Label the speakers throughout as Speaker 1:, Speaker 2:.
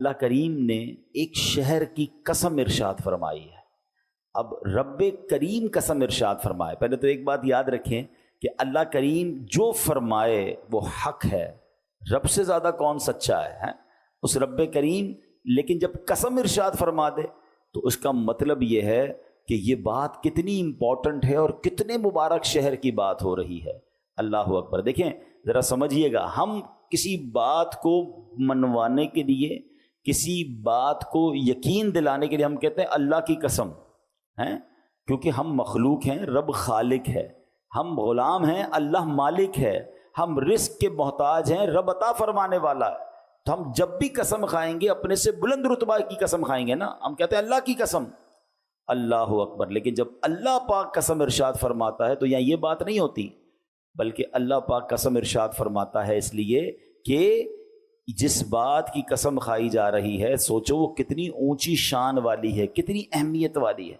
Speaker 1: اللہ کریم نے ایک شہر کی قسم ارشاد فرمائی ہے. اب رب کریم قسم ارشاد فرمائے. پہلے تو ایک بات یاد رکھیں کہ اللہ کریم جو فرمائے وہ حق ہے. رب سے زیادہ کون سچا ہے اس رب کریم. لیکن جب قسم ارشاد فرما دے تو اس کا مطلب یہ ہے کہ یہ بات کتنی امپورٹنٹ ہے اور کتنے مبارک شہر کی بات ہو رہی ہے. اللہ اکبر. دیکھیں ذرا سمجھیے گا, ہم کسی بات کو منوانے کے لیے, کسی بات کو یقین دلانے کے لیے ہم کہتے ہیں اللہ کی قسم ہیں, کیونکہ ہم مخلوق ہیں, رب خالق ہے, ہم غلام ہیں, اللہ مالک ہے, ہم رزق کے محتاج ہیں, رب عطا فرمانے والا ہے. تو ہم جب بھی قسم کھائیں گے اپنے سے بلند رتبہ کی قسم کھائیں گے نا, ہم کہتے ہیں اللہ کی قسم. اللہ اکبر. لیکن جب اللہ پاک قسم ارشاد فرماتا ہے تو یہاں یہ بات نہیں ہوتی, بلکہ اللہ پاک قسم ارشاد فرماتا ہے اس لیے کہ جس بات کی قسم کھائی جا رہی ہے سوچو وہ کتنی اونچی شان والی ہے, کتنی اہمیت والی ہے.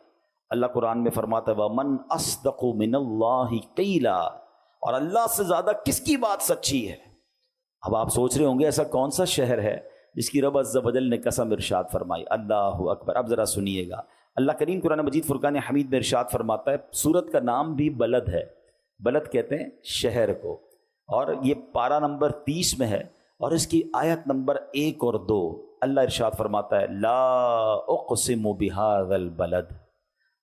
Speaker 1: اللہ قرآن میں فرماتا ہے وَمَنْ أَصْدَقُ مِنَ اللَّهِ قِيلًا, اور اللہ سے زیادہ کس کی بات سچی ہے. اب آپ سوچ رہے ہوں گے ایسا کون سا شہر ہے جس کی رب عز و جل نے قسم ارشاد فرمائی. اللہ اکبر. اب ذرا سنیے گا, اللہ کریم قرآن مجید فرقان حمید میں ارشاد فرماتا ہے, سورت کا نام بھی بلد ہے. بلد کہتے ہیں شہر کو, اور یہ پارہ نمبر 30 میں ہے اور اس کی آیت نمبر 1 اور 2. اللہ ارشاد فرماتا ہے لا اقسم بہذا البلد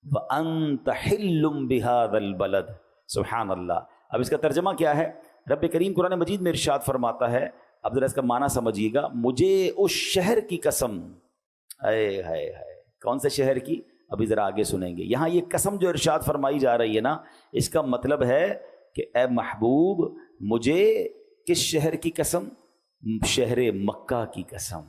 Speaker 1: وانت حل بہذا البلد. سبحان اللہ. اب اس کا ترجمہ کیا ہے؟ رب کریم قرآن مجید میں ارشاد فرماتا ہے, اب ذرا اس کا معنی سمجھیے گا, مجھے اس شہر کی قسم. اے ہائے ہائے, کون سے شہر کی؟ ابھی ذرا آگے سنیں گے. یہاں یہ قسم جو ارشاد فرمائی جا رہی ہے نا, اس کا مطلب ہے کہ اے محبوب مجھے کس شہر کی قسم؟ شہر مکہ کی قسم.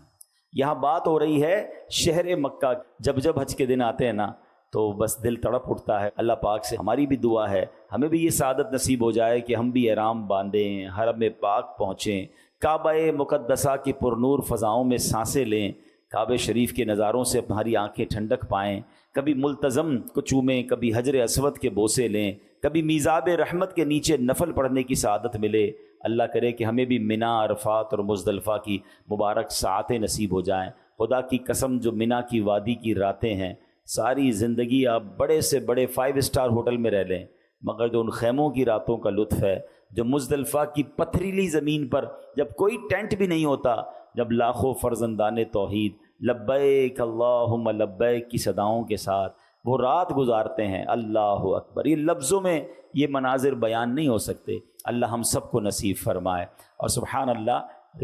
Speaker 1: یہاں بات ہو رہی ہے شہر مکہ. جب جب حج کے دن آتے ہیں نا تو بس دل تڑپ اٹھتا ہے. اللہ پاک سے ہماری بھی دعا ہے ہمیں بھی یہ سعادت نصیب ہو جائے کہ ہم بھی احرام باندھیں, حرم پاک پہنچیں, کعبہ مقدسہ کی پرنور فضاؤں میں سانسیں لیں, کعبہ شریف کے نظاروں سے ہماری آنکھیں ٹھنڈک پائیں, کبھی ملتزم کو چومیں, کبھی حجر اسود کے بوسے لیں, کبھی میزاب رحمت کے نیچے نفل پڑھنے کی سعادت ملے. اللہ کرے کہ ہمیں بھی منا, عرفات اور مزدلفہ کی مبارک ساعتیں نصیب ہو جائیں. خدا کی قسم جو منا کی وادی کی راتیں ہیں, ساری زندگی آپ بڑے سے بڑے 5 اسٹار ہوٹل میں رہ لیں, مگر جو ان خیموں کی راتوں کا لطف ہے, جو مزدلفہ کی پتھریلی زمین پر جب کوئی ٹینٹ بھی نہیں ہوتا, جب لاکھوں فرزندان توحید لبیک اللہم لبیک کی صداؤں کے ساتھ وہ رات گزارتے ہیں. اللہ اکبر. یہ لفظوں میں یہ مناظر بیان نہیں ہو سکتے. اللہ ہم سب کو نصیب فرمائے. اور سبحان اللہ,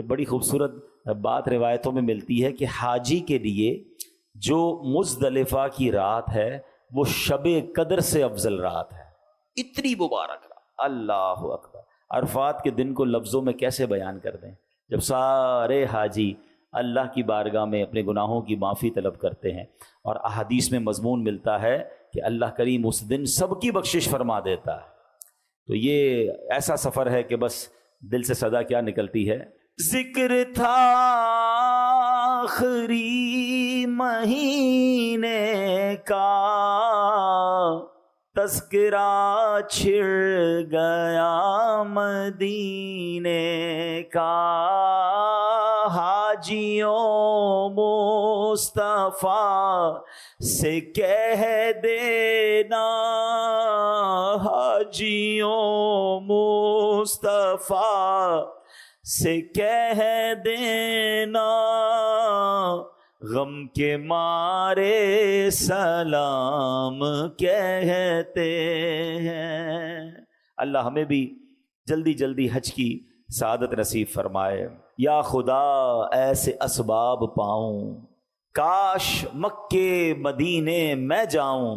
Speaker 1: بڑی خوبصورت بات روایتوں میں ملتی ہے کہ حاجی کے لیے جو مزدلفہ کی رات ہے وہ شب قدر سے افضل رات ہے. اتنی مبارک رات. اللہ اکبر. عرفات کے دن کو لفظوں میں کیسے بیان کر دیں جب سارے حاجی اللہ کی بارگاہ میں اپنے گناہوں کی معافی طلب کرتے ہیں, اور احادیث میں مضمون ملتا ہے کہ اللہ کریم اس دن سب کی بخشش فرما دیتا ہے. تو یہ ایسا سفر ہے کہ بس دل سے صدا کیا نکلتی ہے, ذکر تھا آخری مہینے کا, تذکرہ چھڑ گیا مدینے کا, حاجیوں مصطفیٰ سے کہہ دینا, حاجیوں مصطفیٰ سے کہہ دینا, غم کے مارے سلام کہتے ہیں. اللہ ہمیں بھی جلدی جلدی حج کی سعادت نصیب فرمائے. یا خدا ایسے اسباب پاؤں, کاش مکے مدینے میں جاؤں,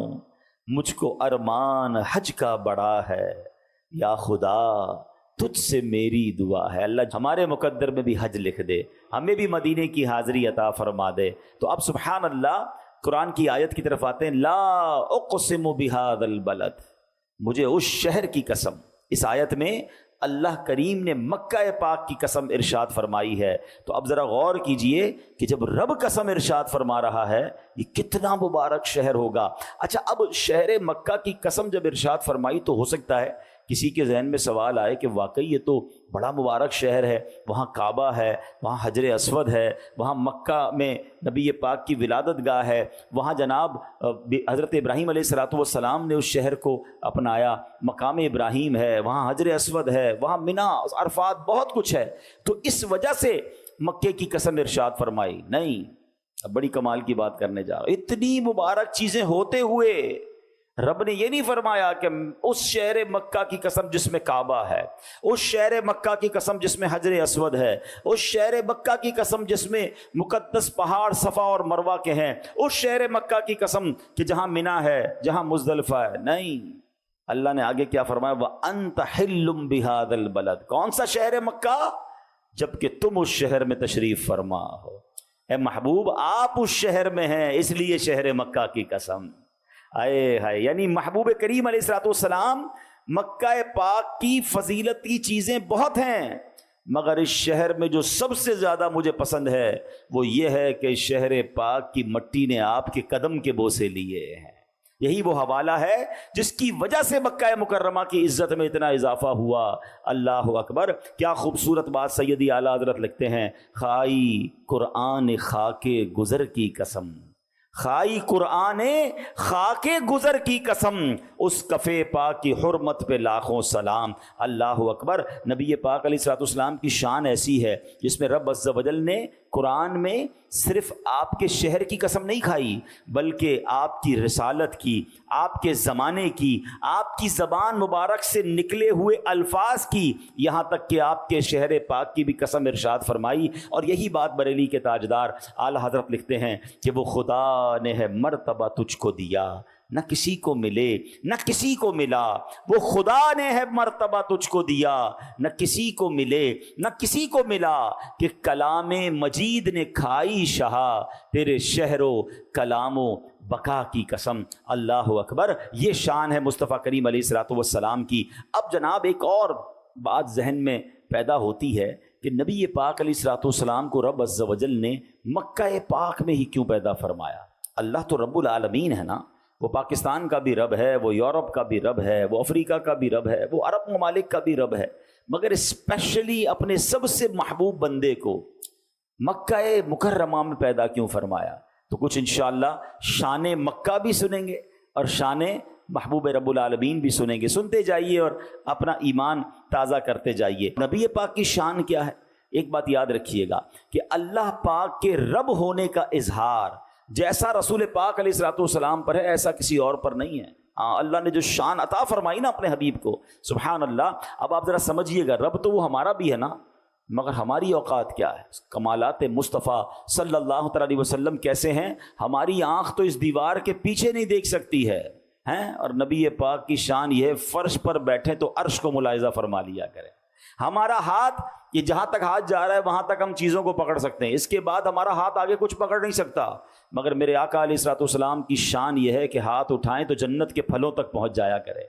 Speaker 1: مجھ کو ارمان حج کا بڑا ہے. یا خدا تجھ سے میری دعا ہے. اللہ ہمارے مقدر میں بھی حج لکھ دے, ہمیں بھی مدینے کی حاضری عطا فرما دے. تو اب سبحان اللہ قرآن کی آیت کی طرف آتے ہیں. لا اقسم بہذا البلد, مجھے اس شہر کی قسم. اس آیت میں اللہ کریم نے مکہ پاک کی قسم ارشاد فرمائی ہے. تو اب ذرا غور کیجئے کہ جب رب قسم ارشاد فرما رہا ہے یہ کتنا مبارک شہر ہوگا. اچھا, اب شہر مکہ کی قسم جب ارشاد فرمائی تو ہو سکتا ہے کسی کے ذہن میں سوال آئے کہ واقعی یہ تو بڑا مبارک شہر ہے، وہاں کعبہ ہے، وہاں حجر اسود ہے، وہاں مکہ میں نبی پاک کی ولادت گاہ ہے، وہاں جناب حضرت ابراہیم علیہ الصلوۃ والسلام نے اس شہر کو اپنایا، مقام ابراہیم ہے، وہاں حجر اسود ہے، وہاں منا، عرفات، بہت کچھ ہے، تو اس وجہ سے مکے کی قسم ارشاد فرمائی؟ نہیں، اب بڑی کمال کی بات کرنے جا رہا ہوں۔ اتنی مبارک چیزیں ہوتے ہوئے رب نے یہ نہیں فرمایا کہ اس شہر مکہ کی قسم جس میں کعبہ ہے، اس شہر مکہ کی قسم جس میں حجر اسود ہے، اس شہر مکہ کی قسم جس میں مقدس پہاڑ صفا اور مروہ کے ہیں، اس شہر مکہ کی قسم کہ جہاں منا ہے، جہاں مزدلفہ ہے۔ نہیں، اللہ نے آگے کیا فرمایا؟ وَأَنْتَ حِلٌّ بِهَذَا الْبَلَدِ، کون سا شہر مکہ؟ جبکہ تم اس شہر میں تشریف فرما ہو۔ اے محبوب، آپ اس شہر میں ہیں، اس لیے شہر مکہ کی قسم۔ آئے ہائے، یعنی محبوب کریم علیہ الصلوۃ والسلام، مکہ پاک کی فضیلت کی چیزیں بہت ہیں، مگر اس شہر میں جو سب سے زیادہ مجھے پسند ہے وہ یہ ہے کہ شہر پاک کی مٹی نے آپ کے قدم کے بوسے لیے ہیں۔ یہی وہ حوالہ ہے جس کی وجہ سے مکہ مکرمہ کی عزت میں اتنا اضافہ ہوا۔ اللہ اکبر، کیا خوبصورت بات سیدی اعلیٰ حضرت لکھتے ہیں، خائی قرآن خاک گزر کی قسم، خائی قرآن خاک گزر کی قسم، اس کفے پاک کی حرمت پہ لاکھوں سلام۔ اللہ اکبر، نبی پاک علیہ الصلوۃ والسلام کی شان ایسی ہے جس میں رب عز و جل نے قرآن میں صرف آپ کے شہر کی قسم نہیں کھائی، بلکہ آپ کی رسالت کی، آپ کے زمانے کی، آپ کی زبان مبارک سے نکلے ہوئے الفاظ کی، یہاں تک کہ آپ کے شہر پاک کی بھی قسم ارشاد فرمائی۔ اور یہی بات بریلی کے تاجدار اعلیٰ حضرت لکھتے ہیں کہ وہ خدا نے ہے مرتبہ تجھ کو دیا، نہ کسی کو ملے نہ کسی کو ملا، وہ خدا نے ہے مرتبہ تجھ کو دیا، نہ کسی کو ملے نہ کسی کو ملا، کہ کلام مجید نے کھائی شہا، تیرے شہر و کلام و بقا کی قسم۔ اللہ اکبر، یہ شان ہے مصطفیٰ کریم علیہ الصلوۃ والسلام کی۔ اب جناب ایک اور بات ذہن میں پیدا ہوتی ہے کہ نبی پاک علیہ الصلوۃ والسلام کو رب عز و جل نے مکہ پاک میں ہی کیوں پیدا فرمایا؟ اللہ تو رب العالمین ہے نا، وہ پاکستان کا بھی رب ہے، وہ یورپ کا بھی رب ہے، وہ افریقہ کا بھی رب ہے، وہ عرب ممالک کا بھی رب ہے، مگر اسپیشلی اپنے سب سے محبوب بندے کو مکہ مکرمہ میں پیدا کیوں فرمایا؟ تو کچھ انشاءاللہ شان مکہ بھی سنیں گے اور شان محبوب رب العالمین بھی سنیں گے۔ سنتے جائیے اور اپنا ایمان تازہ کرتے جائیے۔ نبی پاک کی شان کیا ہے؟ ایک بات یاد رکھیے گا کہ اللہ پاک کے رب ہونے کا اظہار جیسا رسول پاک علیہ الصلوۃ والسلام پر ہے، ایسا کسی اور پر نہیں ہے۔ اللہ نے جو شان عطا فرمائی نا اپنے حبیب کو، سبحان اللہ۔ اب آپ ذرا سمجھیے گا، رب تو وہ ہمارا بھی ہے نا، مگر ہماری اوقات کیا ہے؟ کمالات مصطفیٰ صلی اللہ تعالیٰ علیہ وسلم کیسے ہیں؟ ہماری آنکھ تو اس دیوار کے پیچھے نہیں دیکھ سکتی ہے، اور نبی پاک کی شان یہ ہے، فرش پر بیٹھے تو عرش کو ملاحظہ فرما لیا کریں۔ ہمارا ہاتھ، یہ جہاں تک ہاتھ جا رہا ہے وہاں تک ہم چیزوں کو پکڑ سکتے ہیں، اس کے بعد ہمارا ہاتھ آگے کچھ پکڑ نہیں سکتا، مگر میرے آقا علیہ الصلوۃ والسلام کی شان یہ ہے کہ ہاتھ اٹھائیں تو جنت کے پھلوں تک پہنچ جایا کرے۔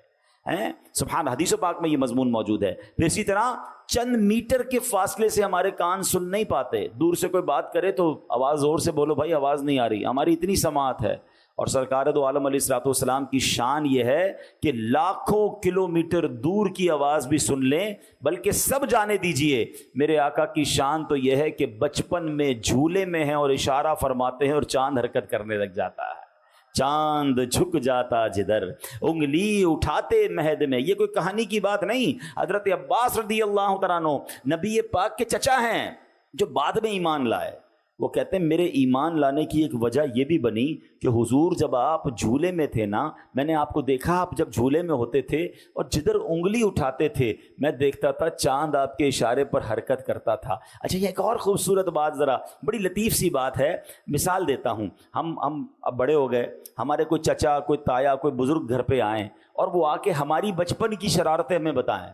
Speaker 1: سبحان، حدیث پاک میں یہ مضمون موجود ہے۔ پھر اسی طرح چند میٹر کے فاصلے سے ہمارے کان سن نہیں پاتے، دور سے کوئی بات کرے تو آواز زور سے بولو بھائی، آواز نہیں آ رہی، ہماری اتنی سماعت ہے۔ اور سرکار دو عالم علیہ الصلوۃ والسلام کی شان یہ ہے کہ لاکھوں کلومیٹر دور کی آواز بھی سن لیں، بلکہ سب جانے دیجئے میرے آقا کی شان تو یہ ہے کہ بچپن میں جھولے میں ہیں اور اشارہ فرماتے ہیں اور چاند حرکت کرنے لگ جاتا ہے، چاند جھک جاتا جدھر، انگلی اٹھاتے مہد میں۔ یہ کوئی کہانی کی بات نہیں، حضرت عباس رضی اللہ تعالیٰ عنہ نبی پاک کے چچا ہیں جو بعد میں ایمان لائے۔ وہ کہتے ہیں میرے ایمان لانے کی ایک وجہ یہ بھی بنی کہ حضور جب آپ جھولے میں تھے نا، میں نے آپ کو دیکھا، آپ جب جھولے میں ہوتے تھے اور جدھر انگلی اٹھاتے تھے میں دیکھتا تھا چاند آپ کے اشارے پر حرکت کرتا تھا۔ اچھا، یہ ایک اور خوبصورت بات، ذرا بڑی لطیف سی بات ہے، مثال دیتا ہوں۔ ہم اب بڑے ہو گئے، ہمارے کوئی چچا، کوئی تایا، کوئی بزرگ گھر پہ آئیں اور وہ آ کے ہماری بچپن کی شرارتیں ہمیں بتائیں،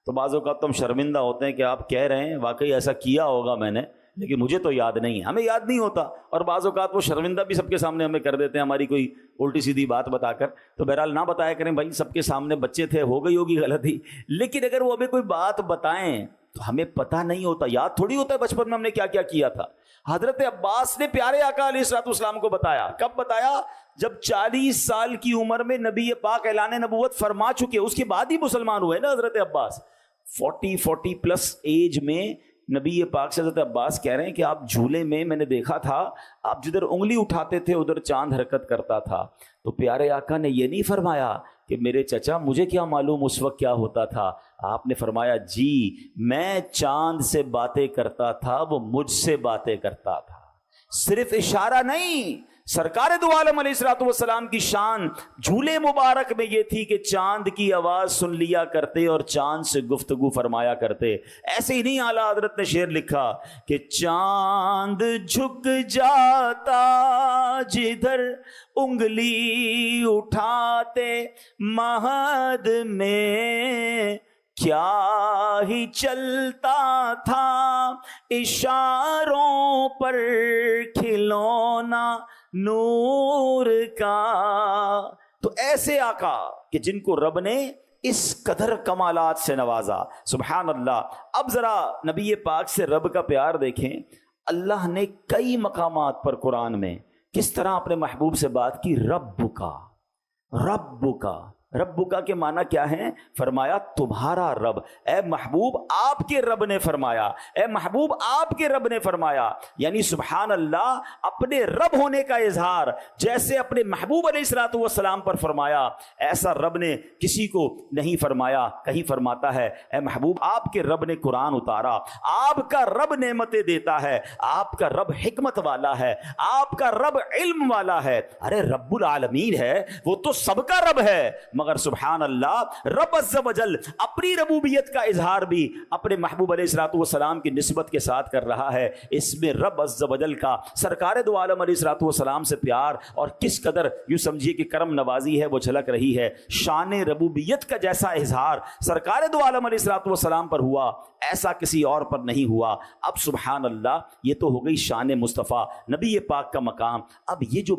Speaker 1: تو بعض اوقات تو ہم شرمندہ ہوتے ہیں کہ آپ کہہ رہے ہیں واقعی ایسا کیا ہوگا میں نے، لیکن مجھے تو یاد نہیں ہے، ہمیں یاد نہیں ہوتا، اور بعض اوقات وہ شرمندہ بھی سب کے سامنے ہمیں کر دیتے ہیں ہماری کوئی الٹی سیدھی بات بتا کر۔ تو بہرحال نہ بتایا کریں بھائی، سب کے سامنے بچے تھے، ہو گئی ہوگی غلطی، لیکن اگر وہ ہمیں کوئی بات بتائیں تو ہمیں پتہ نہیں ہوتا، یاد تھوڑی ہوتا ہے بچپن میں ہم نے کیا کیا کیا تھا۔ حضرت عباس نے پیارے آقا علیہ الصلوۃ والسلام کو بتایا، کب بتایا؟ جب 40 سال کی عمر میں نبی پاک اعلان نبوت فرما چکے، اس کے بعد ہی مسلمان ہوئے نا حضرت عباس. 40 پلس ایج میں نبی پاک سے حضرت عباس کہہ رہے ہیں کہ آپ جھولے میں نے دیکھا تھا، آپ جدھر انگلی اٹھاتے تھے ادھر چاند حرکت کرتا تھا. تو پیارے آقا نے یہ نہیں فرمایا کہ میرے چچا مجھے کیا معلوم اس وقت کیا ہوتا تھا. آپ نے فرمایا جی میں چاند سے باتیں کرتا تھا، وہ مجھ سے باتیں کرتا تھا. صرف اشارہ نہیں، سرکار دو عالم علیہ الصلوۃ والسلام کی شان جھولے مبارک میں یہ تھی کہ چاند کی آواز سن لیا کرتے اور چاند سے گفتگو فرمایا کرتے. ایسے ہی نہیں اعلیٰ حضرت نے شعر لکھا کہ چاند جھک جاتا جدھر انگلی اٹھاتے، مہد میں کیا ہی چلتا تھا، اشاروں پر کھلونا نور کا. تو ایسے آقا کہ جن کو رب نے اس قدر کمالات سے نوازا، سبحان اللہ. اب ذرا نبی پاک سے رب کا پیار دیکھیں. اللہ نے کئی مقامات پر قرآن میں کس طرح اپنے محبوب سے بات کی. رب کا رب کا کے معنی کیا ہے؟ فرمایا تمہارا رب. اے محبوب آپ کے رب نے فرمایا، اے محبوب آپ کے رب نے فرمایا. یعنی سبحان اللہ، اپنے رب ہونے کا اظہار جیسے اپنے محبوب علیہ الصلوۃ والسلام پر فرمایا، ایسا رب نے کسی کو نہیں فرمایا. کہیں فرماتا ہے اے محبوب آپ کے رب نے قرآن اتارا، آپ کا رب نعمتیں دیتا ہے، آپ کا رب حکمت والا ہے، آپ کا رب علم والا ہے. ارے رب العالمین ہے، وہ تو سب کا رب ہے. مگر سبحان اللہ، رب عز و جل اپنی ربوبیت کا اظہار بھی اپنے محبوب علیہ الصلوۃ والسلام کی نسبت کے ساتھ کر رہا ہے. اس میں رب عز و جل کا سرکار دو عالم علیہ الصلوۃ والسلام سے پیار اور کس قدر یوں سمجھیے کہ کرم نوازی ہے وہ جھلک رہی ہے. شان ربوبیت کا جیسا اظہار سرکار دو عالم علیہ الصلوۃ والسلام پر ہوا، ایسا کسی اور پر نہیں ہوا. اب سبحان اللہ، یہ تو ہو گئی شان مصطفیٰ نبی پاک کا مقام. اب یہ جو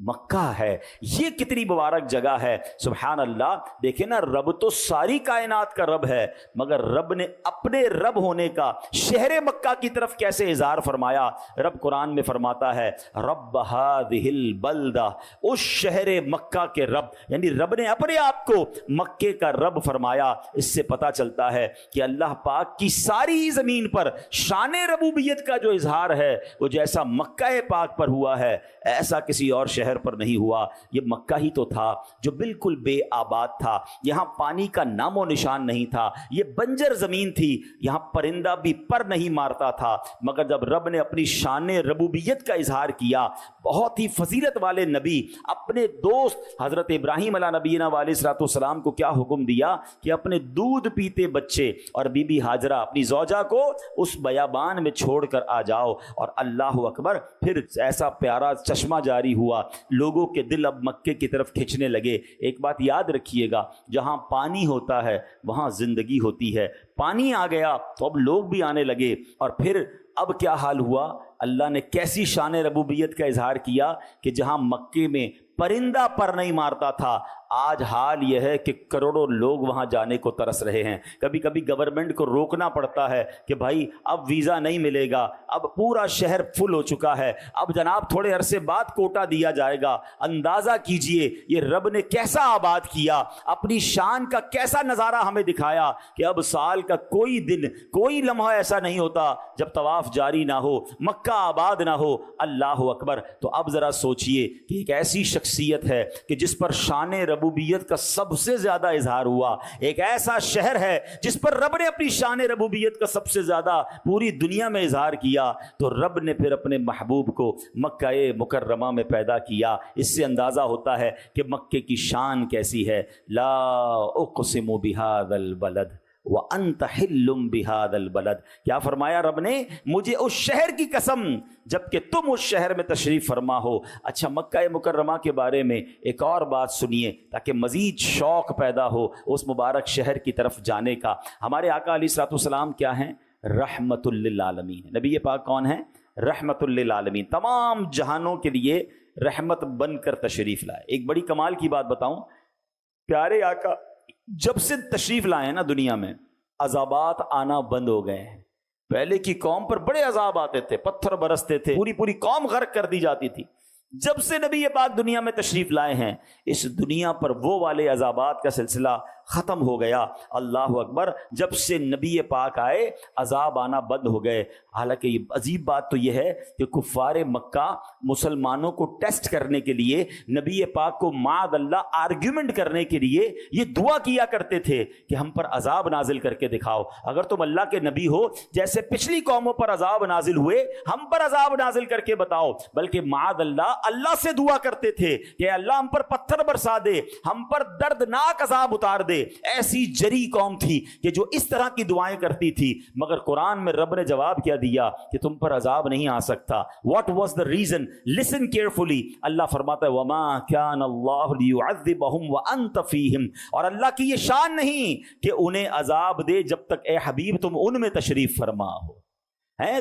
Speaker 1: مکہ ہے یہ کتنی مبارک جگہ ہے. سبحان اللہ، دیکھیں نا، رب تو ساری کائنات کا رب ہے، مگر رب نے اپنے رب ہونے کا شہر مکہ کی طرف کیسے اظہار فرمایا. رب قرآن میں فرماتا ہے رب ہذہ البلدہ، اس شہر مکہ کے رب، یعنی رب نے اپنے آپ کو مکے کا رب فرمایا. اس سے پتہ چلتا ہے کہ اللہ پاک کی ساری زمین پر شان ربوبیت کا جو اظہار ہے وہ جیسا مکہ پاک پر ہوا ہے ایسا کسی اور شہر پر نہیں ہوا. یہ مکہ ہی تو تھا جو بالکل بے آباد تھا، یہاں پانی کا نام و نشان نہیں تھا، یہ بنجر زمین تھی، یہاں پرندہ بھی پر نہیں مارتا تھا. مگر جب رب نے اپنی شان ربوبیت کا اظہار کیا، بہت ہی فضیلت والے نبی اپنے دوست حضرت ابراہیم علیہ نبینا علیہ الصلوۃ والسلام کو کیا حکم دیا کہ اپنے دودھ پیتے بچے اور بی بی ہاجرہ اپنی زوجہ کو اس بیابان میں چھوڑ کر آ جاؤ. اور اللہ اکبر، پھر ایسا پیارا چشمہ جاری ہوا، لوگوں کے دل اب مکے کی طرف کھینچنے لگے. ایک بات یاد رکھیے گا، جہاں پانی ہوتا ہے وہاں زندگی ہوتی ہے. پانی آ گیا تو اب لوگ بھی آنے لگے. اور پھر اب کیا حال ہوا، اللہ نے کیسی شان ربوبیت کا اظہار کیا کہ جہاں مکے میں پرندہ پر نہیں مارتا تھا، آج حال یہ ہے کہ کروڑوں لوگ وہاں جانے کو ترس رہے ہیں. کبھی کبھی گورنمنٹ کو روکنا پڑتا ہے کہ بھائی اب ویزا نہیں ملے گا، اب پورا شہر فل ہو چکا ہے، اب جناب تھوڑے عرصے بعد کوٹا دیا جائے گا. اندازہ کیجئے یہ رب نے کیسا آباد کیا، اپنی شان کا کیسا نظارہ ہمیں دکھایا کہ اب سال کا کوئی دن، کوئی لمحہ ایسا نہیں ہوتا جب طواف جاری نہ ہو، مکہ آباد نہ ہو. اللہ اکبر. تو اب ذرا سوچئے کہ ایک ایسی شخصیت ہے کہ جس پر شان ربوبیت کا سب سے زیادہ اظہار ہوا، ایک ایسا شہر ہے جس پر رب نے اپنی شان ربوبیت کا سب سے زیادہ پوری دنیا میں اظہار کیا، تو رب نے پھر اپنے محبوب کو مکہ مکرمہ میں پیدا کیا. اس سے اندازہ ہوتا ہے کہ مکے کی شان کیسی ہے. لا اقسم بہذا البلد وانت حل بہذا البلد. کیا فرمایا رب نے؟ مجھے اس شہر کی قسم جبکہ تم اس شہر میں تشریف فرما ہو. اچھا، مکہ مکرمہ کے بارے میں ایک اور بات سنیے تاکہ مزید شوق پیدا ہو اس مبارک شہر کی طرف جانے کا. ہمارے آقا علیہ الصلوۃ والسلام کیا ہیں؟ رحمت للعالمین. نبی پاک کون ہیں؟ رحمت للعالمین، تمام جہانوں کے لیے رحمت بن کر تشریف لائے. ایک بڑی کمال کی بات بتاؤں، پیارے آقا جب سے تشریف لائے ہیں نا دنیا میں، عذابات آنا بند ہو گئے ہیں. پہلے کی قوم پر بڑے عذاب آتے تھے، پتھر برستے تھے، پوری قوم غرق کر دی جاتی تھی. جب سے نبی پاک دنیا میں تشریف لائے ہیں اس دنیا پر وہ والے عذابات کا سلسلہ ختم ہو گیا. اللہ اکبر. جب سے نبی پاک آئے عذاب آنا بند ہو گئے. حالانکہ یہ عجیب بات تو یہ ہے کہ کفار مکہ مسلمانوں کو ٹیسٹ کرنے کے لیے نبی پاک کو معاذ اللہ آرگیومنٹ کرنے کے لیے یہ دعا کیا کرتے تھے کہ ہم پر عذاب نازل کر کے دکھاؤ. اگر تم اللہ کے نبی ہو جیسے پچھلی قوموں پر عذاب نازل ہوئے ہم پر عذاب نازل کر کے بتاؤ. بلکہ معاذ اللہ سے دعا کرتے تھے کہ اللہ ہم پر پتھر برسا دے, ہم پر دردناک عذاب اتار دے. ایسی جری قوم تھی کہ جو اس طرح کی دعائیں کرتی تھی. مگر قرآن میں رب نے جواب کیا دیا کہ تم پر عذاب نہیں آ سکتا. What was the reason? Listen carefully. اللہ فرماتا ہے وَمَا كَانَ اللَّهُ لِيُعَذِّبَهُمْ وَأَنْتَ فِيهِمْ. اور اللہ کی یہ شان نہیں کہ انہیں عذاب دے جب تک اے حبیب تم ان میں تشریف فرما ہو.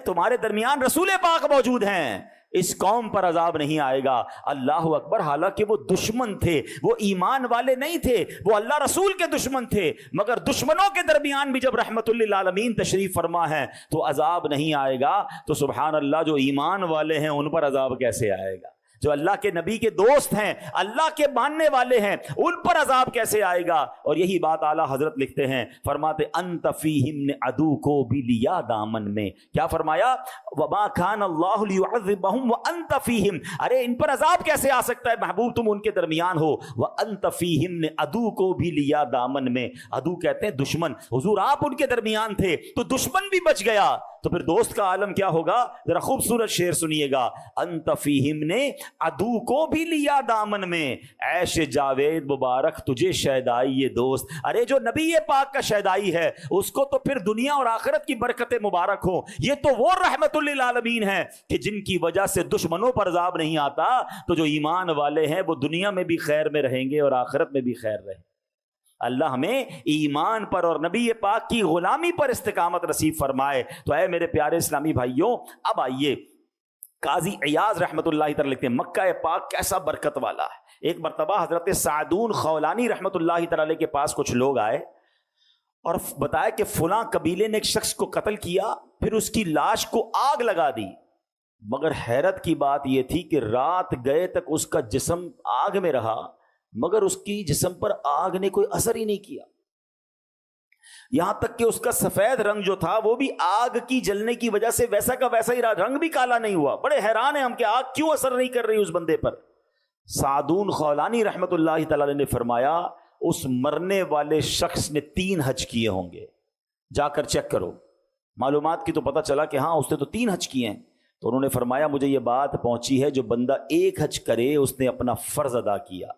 Speaker 1: تمہارے درمیان رسول پاک موجود ہیں, اس قوم پر عذاب نہیں آئے گا. اللہ اکبر. حالانکہ وہ دشمن تھے, وہ ایمان والے نہیں تھے, وہ اللہ رسول کے دشمن تھے, مگر دشمنوں کے درمیان بھی جب رحمت للعالمین تشریف فرما ہے تو عذاب نہیں آئے گا. تو سبحان اللہ, جو ایمان والے ہیں ان پر عذاب کیسے آئے گا؟ جو اللہ کے نبی کے دوست ہیں, اللہ کے ماننے والے ہیں, ان پر عذاب کیسے آئے گا؟ اور یہی بات اعلیٰ حضرت لکھتے ہیں, فرماتے انت فیہم نے عدو کو بھی لیا دامن میں. کیا فرمایا؟ وما کان اللہ لیعذبہم وانت فیہم. ارے ان پر عذاب کیسے آ سکتا ہے محبوب, تم ان کے درمیان ہو. وانت فیہم نے عدو کو بھی لیا دامن میں. عدو کہتے ہیں دشمن. حضور آپ ان کے درمیان تھے تو دشمن بھی بچ گیا, تو پھر دوست کا عالم کیا ہوگا؟ ذرا خوبصورت شعر سنیے گا. انت فیہم نے عدو کو بھی لیا دامن میں, عیش جاوید مبارک تجھے شیدائی یہ دوست. ارے جو نبی پاک کا شیدائی ہے اس کو تو پھر دنیا اور آخرت کی برکتیں مبارک ہوں. یہ تو وہ رحمت للعالمین ہے کہ جن کی وجہ سے دشمنوں پر عذاب نہیں آتا. تو جو ایمان والے ہیں وہ دنیا میں بھی خیر میں رہیں گے اور آخرت میں بھی خیر رہیں. اللہ ہمیں ایمان پر اور نبی پاک کی غلامی پر استقامت نصیب فرمائے. تو اے میرے پیارے اسلامی بھائیوں, اب آئیے قاضی عیاض رحمت اللہ تعالی لکھتے ہیں مکہ پاک کیسا برکت والا ہے. ایک مرتبہ حضرت سعدون خولانی رحمت اللہ تعالی کے پاس کچھ لوگ آئے اور بتایا کہ فلاں قبیلے نے ایک شخص کو قتل کیا, پھر اس کی لاش کو آگ لگا دی. مگر حیرت کی بات یہ تھی کہ رات گئے تک اس کا جسم آگ میں رہا, مگر اس کی جسم پر آگ نے کوئی اثر ہی نہیں کیا. یہاں تک کہ اس کا سفید رنگ جو تھا وہ بھی آگ کی جلنے کی وجہ سے ویسا کا ویسا ہی رہا, رنگ بھی کالا نہیں ہوا. بڑے حیران ہیں ہم کہ آگ کیوں اثر نہیں کر رہی اس بندے پر. سعدون خولانی رحمت اللہ تعالی نے فرمایا اس مرنے والے شخص نے 3 حج کیے ہوں گے, جا کر چیک کرو. معلومات کی تو پتہ چلا کہ ہاں اس نے تو 3 حج کیے ہیں. تو انہوں نے فرمایا مجھے یہ بات پہنچی ہے جو بندہ 1 حج کرے اس نے اپنا فرض ادا کیا,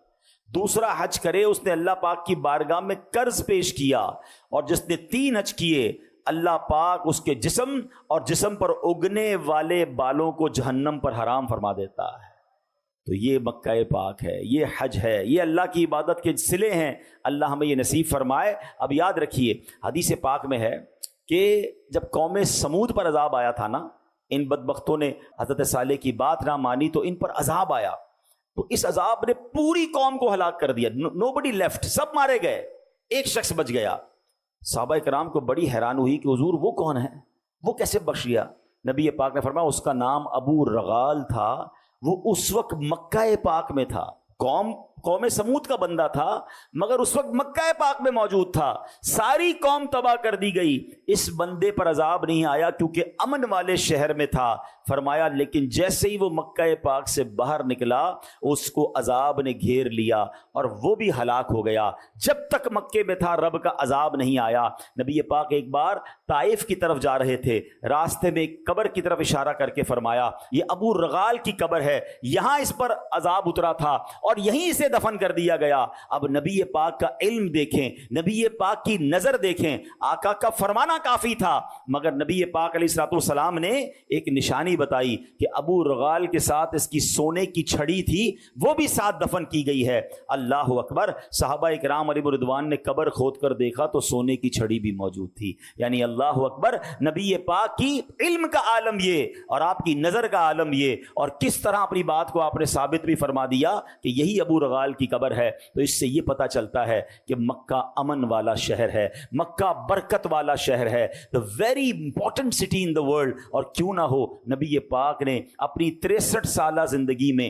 Speaker 1: دوسرا حج کرے اس نے اللہ پاک کی بارگاہ میں قرض پیش کیا, اور جس نے 3 حج کیے اللہ پاک اس کے جسم اور جسم پر اگنے والے بالوں کو جہنم پر حرام فرما دیتا ہے. تو یہ مکہ پاک ہے, یہ حج ہے, یہ اللہ کی عبادت کے صلے ہیں. اللہ ہمیں یہ نصیب فرمائے. اب یاد رکھیے حدیث پاک میں ہے کہ جب قوم سمود پر عذاب آیا تھا نا, ان بدبختوں نے حضرت صالح کی بات نہ مانی تو ان پر عذاب آیا. تو اس عذاب نے پوری قوم کو ہلاک کر دیا. نوبڈی لیفٹ, سب مارے گئے, ایک شخص بچ گیا. صحابہ کرام کو بڑی حیران ہوئی کہ حضور وہ کون ہے, وہ کیسے بخش گیا؟ نبی پاک نے فرمایا اس کا نام ابو رغال تھا, وہ اس وقت مکہ پاک میں تھا. قوم سمود کا بندہ تھا مگر اس وقت مکہ پاک میں موجود تھا. ساری قوم تباہ کر دی گئی, اس بندے پر عذاب نہیں آیا کیونکہ امن والے شہر میں تھا. فرمایا لیکن جیسے ہی وہ مکہ پاک سے باہر نکلا اس کو عذاب نے گھیر لیا اور وہ بھی ہلاک ہو گیا. جب تک مکے میں تھا رب کا عذاب نہیں آیا. نبی پاک ایک بار طائف کی طرف جا رہے تھے, راستے میں ایک قبر کی طرف اشارہ کر کے فرمایا یہ ابو رغال کی قبر ہے, یہاں اس پر عذاب اترا تھا اور یہیں اسے دفن کر دیا گیا. اب نبی پاک کا علم دیکھیں, نبی پاک کی نظر دیکھیں. آقا کا فرمانا کافی تھا مگر نبی پاک علیہ الصلوۃ والسلام نے ایک نشانی بتائی کہ ابو رغال کے ساتھ اس کی سونے کی چھڑی تھی, وہ بھی ساتھ دفن کی گئی ہے. اللہ اکبر. صحابہ اکرام علیہ رضوان نے قبر کھود کر دیکھا تو سونے کی چھڑی بھی موجود تھی. یعنی اللہ اکبر, نبی پاک کی علم کا عالم یہ اور آپ کی نظر کا عالم یہ, اور کس طرح اپنی بات کو آپ نے ثابت بھی فرما دیا کہ یہی ابو رغال کی قبر ہے. تو اس سے یہ پتا چلتا ہے کہ مکہ امن والا شہر ہے, مکہ برکت والا شہر ہے, the very important city in the world. اور کیوں نہ ہو نبی پاک نے اپنی 63 سالہ زندگی میں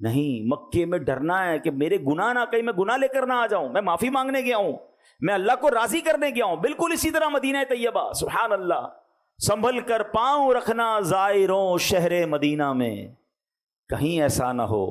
Speaker 1: نہیں، مکے میں ڈرنا ہے کہ میرے گناہ نہ کہیں میں گناہ لے کر نہ آ جاؤں، میں معافی مانگنے گیا ہوں، میں اللہ کو راضی کرنے گیا ہوں۔ بالکل اسی طرح مدینہ طیبہ، سبحان اللہ، سنبھل کر پاؤں رکھنا زائروں شہر مدینہ میں، کہیں ایسا نہ ہو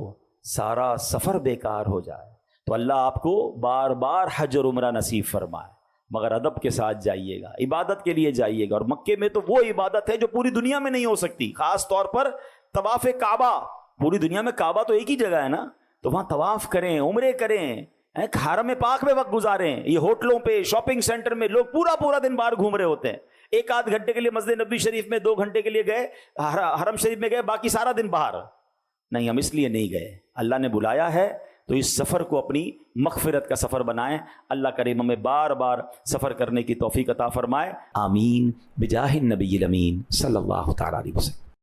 Speaker 1: سارا سفر بیکار ہو جائے۔ تو اللہ آپ کو بار بار حج اور عمرہ نصیب فرمائے، مگر ادب کے ساتھ جائیے گا، عبادت کے لیے جائیے گا۔ اور مکے میں تو وہ عبادت ہے جو پوری دنیا میں نہیں ہو سکتی، خاص طور پر طواف کعبہ۔ پوری دنیا میں کعبہ تو ایک ہی جگہ ہے نا، تو وہاں طواف کریں، عمرے کریں، حرم پاک میں وقت گزاریں۔ یہ ہوٹلوں پہ، شاپنگ سینٹر میں لوگ پورا پورا دن باہر گھوم رہے ہوتے ہیں، ایک آدھ گھنٹے کے لیے مسجد نبوی شریف میں، 2 گھنٹے کے لیے گئے، حرم شریف میں گئے، باقی سارا دن باہر۔ نہیں، ہم اس لیے نہیں گئے، اللہ نے بلایا ہے تو اس سفر کو اپنی مغفرت کا سفر بنائیں۔ اللہ کریم ہمیں بار بار سفر کرنے کی توفیق عطا فرمائے، آمین، بجاہ النبی الامین صلی اللہ تعالی علیہ وسلم۔